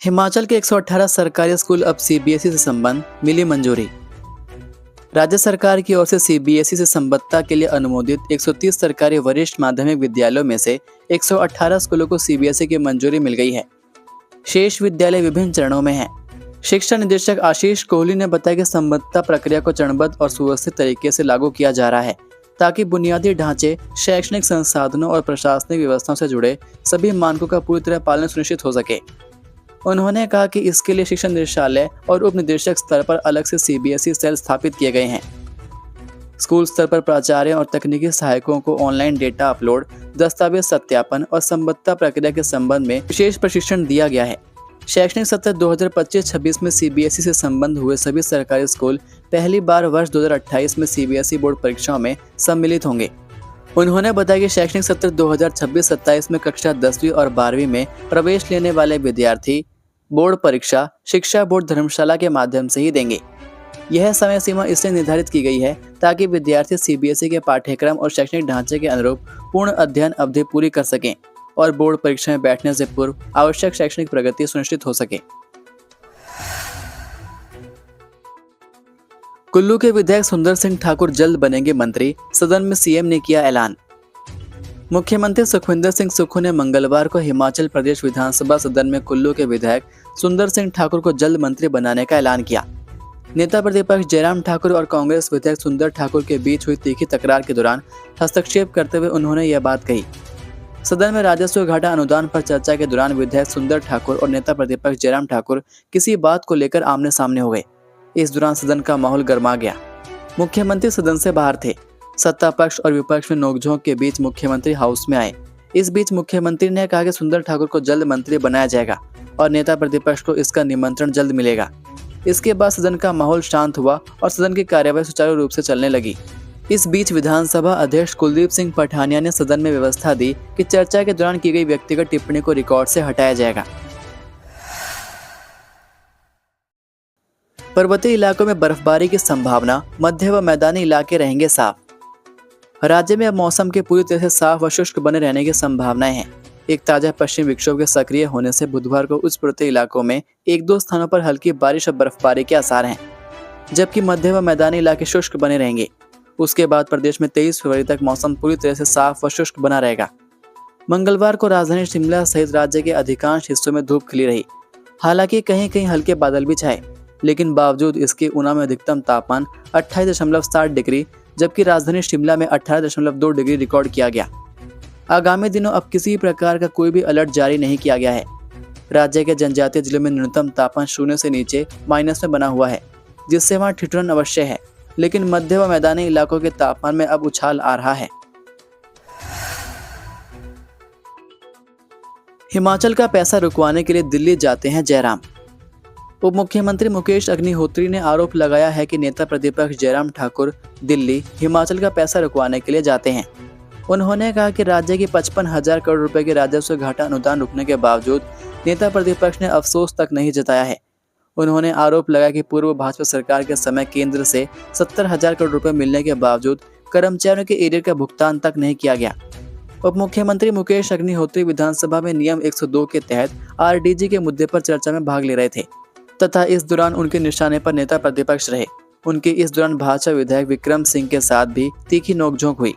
हिमाचल के 118 सरकारी स्कूल अब सीबीएसई से संबंध, मिली मंजूरी। राज्य सरकार की ओर से सीबीएसई से संबद्धता के लिए अनुमोदित 130 सरकारी वरिष्ठ माध्यमिक विद्यालयों में से 118 स्कूलों को सीबीएसई की मंजूरी मिल गई है। शेष विद्यालय विभिन्न चरणों में हैं। शिक्षा निदेशक आशीष कोहली ने बताया कि संबद्धता प्रक्रिया को चरणबद्ध और सुव्यवस्थित तरीके से लागू किया जा रहा है ताकि बुनियादी ढांचे, शैक्षणिक संसाधनों और प्रशासनिक व्यवस्थाओं से जुड़े सभी मानकों का पूरी तरह पालन सुनिश्चित हो सके। उन्होंने कहा कि इसके लिए शिक्षा निदेशालय और उप निदेशक स्तर पर अलग से सीबीएसई सेल स्थापित किए गए हैं। स्कूल स्तर पर प्राचार्य और तकनीकी सहायकों को ऑनलाइन डेटा अपलोड, दस्तावेज सत्यापन और संबद्धता प्रक्रिया के संबंध में विशेष प्रशिक्षण दिया गया है। शैक्षणिक सत्र 2025-26 में सीबीएसई से संबद्ध हुए सभी सरकारी स्कूल पहली बार वर्ष 2028 में सीबीएसई बोर्ड परीक्षाओं में सम्मिलित होंगे। उन्होंने बताया कि शैक्षणिक सत्र 2026-27 में कक्षा 10वीं और 12वीं में प्रवेश लेने वाले विद्यार्थी बोर्ड परीक्षा शिक्षा बोर्ड धर्मशाला के माध्यम से ही देंगे। यह समय सीमा इसलिए निर्धारित की गई है ताकि विद्यार्थी सीबीएसई के पाठ्यक्रम और शैक्षणिक ढांचे के अनुरूप पूर्ण अध्ययन अवधि पूरी कर सकें और बोर्ड परीक्षा में बैठने से पूर्व आवश्यक शैक्षणिक प्रगति सुनिश्चित हो सके। कुल्लू के विधायक सुंदर सिंह ठाकुर जल्द बनेंगे मंत्री, सदन में सीएम ने किया ऐलान। मुख्यमंत्री सुखविंदर सिंह सुक्खू ने मंगलवार को हिमाचल प्रदेश विधानसभा सदन में कुल्लू के विधायक सुंदर सिंह ठाकुर को जल्द मंत्री बनाने का ऐलान किया। नेता प्रतिपक्ष जयराम ठाकुर और कांग्रेस विधायक सुंदर ठाकुर के बीच हुई तीखी तकरार के दौरान हस्तक्षेप करते हुए उन्होंने यह बात कही। सदन में राजस्व घाटा अनुदान पर चर्चा के दौरान विधायक सुंदर ठाकुर और नेता प्रतिपक्ष जयराम ठाकुर किसी बात को लेकर आमने सामने हो गए। इस दौरान सदन का माहौल गर्मा गया। मुख्यमंत्री सदन से बाहर थे। सत्ता पक्ष और विपक्ष में नोकझोंक के बीच मुख्यमंत्री हाउस में आए। इस बीच मुख्यमंत्री ने कहा कि सुंदर ठाकुर को जल्द मंत्री बनाया जाएगा और नेता प्रतिपक्ष को इसका निमंत्रण जल्द मिलेगा। इसके बाद सदन का माहौल शांत हुआ और सदन की कार्यवाही सुचारू रूप से चलने लगी। इस बीच विधानसभा अध्यक्ष कुलदीप सिंह पठानिया ने सदन में व्यवस्था दी कि चर्चा के दौरान की गई व्यक्तिगत टिप्पणी को रिकॉर्ड से हटाया जाएगा। पर्वतीय इलाकों में बर्फबारी की संभावना, मध्य व मैदानी इलाके रहेंगे साफ। राज्य में अब मौसम के पूरी तरह से साफ व शुष्क बने रहने की संभावनाएं हैं। एक ताजा पश्चिमी विक्षोभ के सक्रिय होने से बुधवार को उच्च पर्वतीय इलाकों में एक दो स्थानों पर हल्की बारिश और बर्फबारी के आसार हैं, जबकि मध्य व मैदानी इलाके शुष्क बने रहेंगे। उसके बाद प्रदेश में 23 फरवरी तक मौसम पूरी तरह से साफ व शुष्क बना रहेगा। मंगलवार को राजधानी शिमला सहित राज्य के अधिकांश हिस्सों में धूप खिली रही। हालांकि कहीं कहीं हल्के बादल भी छाए, लेकिन बावजूद इसके ऊना में अधिकतम तापमान 28.7 डिग्री जबकि राजधानी शिमला में 18.2 डिग्री रिकॉर्ड किया गया। आगामी दिनों अब किसी प्रकार का कोई भी अलर्ट जारी नहीं किया गया है। राज्य के जनजातीय जिलों में न्यूनतम तापमान शून्य से नीचे माइनस में बना हुआ है, जिससे वहां ठिठुरन अवश्य है, लेकिन मध्य व मैदानी इलाकों के तापमान में अब उछाल आ रहा है। हिमाचल का पैसा रुकवाने के लिए दिल्ली जाते हैं जयराम। उप मुख्यमंत्री मुकेश अग्निहोत्री ने आरोप लगाया है कि नेता प्रतिपक्ष जयराम ठाकुर दिल्ली हिमाचल का पैसा रुकवाने के लिए जाते हैं। उन्होंने कहा कि राज्य की 55,000 करोड़ रुपए के राजस्व घाटा अनुदान रुकने के बावजूद नेता प्रतिपक्ष ने अफसोस तक नहीं जताया है। उन्होंने आरोप लगाया कि पूर्व भाजपा सरकार के समय केंद्र से 70,000 करोड़ रुपए मिलने के बावजूद कर्मचारियों के एरियर का भुगतान तक नहीं किया गया। उप मुख्यमंत्री मुकेश अग्निहोत्री विधानसभा में नियम 102 के तहत आरडीजी के मुद्दे पर चर्चा में भाग ले रहे थे तथा इस दौरान उनके निशाने पर नेता प्रतिपक्ष रहे। उनके इस दौरान भाजपा विधायक विक्रम सिंह के साथ भी तीखी नोकझोंक हुई।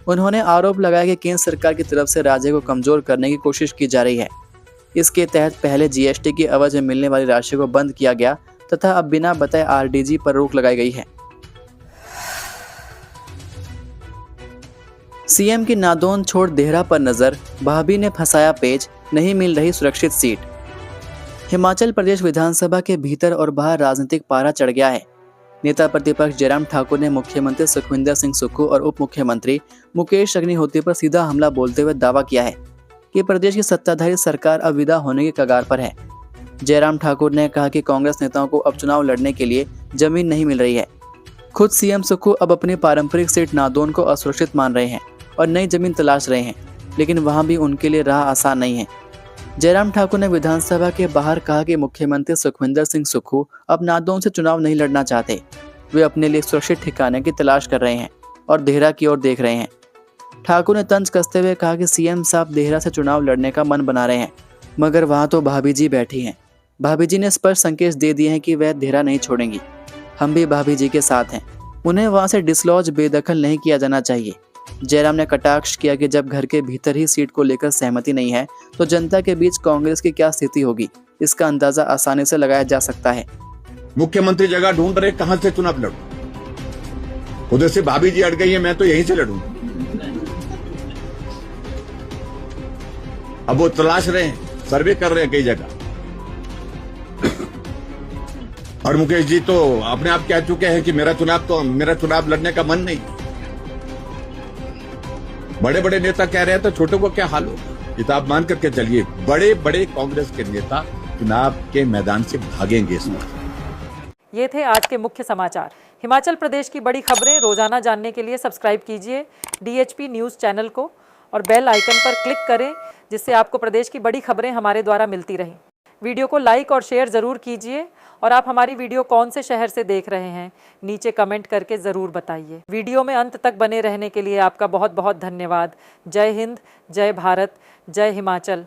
उन्होंने आरोप लगाया कि केंद्र सरकार की तरफ से राज्य को कमजोर करने की कोशिश की जा रही है। इसके तहत पहले जीएसटी की एवज में मिलने वाली राशि को बंद किया गया तथा अब बिना बताए आरडीजी पर रोक लगाई गई है। सीएम की नादौन छोड़ देहरा पर नजर, भाभी ने फंसाया पेच, नहीं मिल रही सुरक्षित सीट। हिमाचल प्रदेश विधानसभा के भीतर और बाहर राजनीतिक पारा चढ़ गया है। नेता प्रतिपक्ष जयराम ठाकुर ने मुख्यमंत्री सुखविंदर सिंह सुक्खू और उप मुख्यमंत्री मुकेश अग्निहोत्री पर सीधा हमला बोलते हुए दावा किया है कि प्रदेश की सत्ताधारी सरकार अब विदा होने की कगार पर है। जयराम ठाकुर ने कहा कि कांग्रेस नेताओं को अब चुनाव लड़ने के लिए जमीन नहीं मिल रही है। खुद सीएम सुक्खू अब अपनी पारंपरिक सीट नादौन को असुरक्षित मान रहे हैं और नई जमीन तलाश रहे हैं, लेकिन वहां भी उनके लिए राह आसान नहीं है। जयराम ठाकुर ने विधानसभा के बाहर कहा कि मुख्यमंत्री सुखविंदर सिंह सुक्खू अब नादौन से चुनाव नहीं लड़ना चाहते। वे अपने लिए सुरक्षित ठिकाने की तलाश कर रहे हैं और देहरा की ओर देख रहे हैं। ठाकुर ने तंज कसते हुए कहा कि सीएम साहब देहरा से चुनाव लड़ने का मन बना रहे हैं, मगर वहां तो भाभी जी बैठी हैं। भाभी जी ने स्पष्ट संकेत दे दिए हैं कि वह धेरा नहीं छोड़ेंगी। हम भी भाभी जी के साथ हैं। उन्हें वहां से डिसलॉज बेदखल नहीं किया जाना चाहिए। जयराम ने कटाक्ष किया कि जब घर के भीतर ही सीट को लेकर सहमति नहीं है तो जनता के बीच कांग्रेस की क्या स्थिति होगी, इसका अंदाजा आसानी से लगाया जा सकता है। मुख्यमंत्री जगह ढूंढ रहे, कहां से चुनाव लड़ूं? उधर से भाभी जी अट गई है, मैं तो यहीं से लड़ूं। अब वो तलाश रहे हैं, सर्वे कर रहे हैं कई जगह। और मुकेश जी तो अपने आप कह चुके हैं कि मेरा चुनाव लड़ने का मन नहीं। बड़े बड़े नेता कह रहे हैं तो छोटों को क्या हाल होगा? ये तो आप मान करके चलिए, बड़े बड़े कांग्रेस के नेता चुनाव के मैदान से भागेंगे इस बार। ये थे आज के मुख्य समाचार। हिमाचल प्रदेश की बड़ी खबरें रोजाना जानने के लिए सब्सक्राइब कीजिए DHP न्यूज़ चैनल को और बेल आइकन पर क्लिक करें, जिससे आपको प्रदेश की बड़ी खबरें हमारे द्वारा मिलती रहें। वीडियो को लाइक और शेयर ज़रूर कीजिए और आप हमारी वीडियो कौन से शहर से देख रहे हैं नीचे कमेंट करके ज़रूर बताइए। वीडियो में अंत तक बने रहने के लिए आपका बहुत बहुत धन्यवाद। जय हिंद, जय भारत, जय हिमाचल।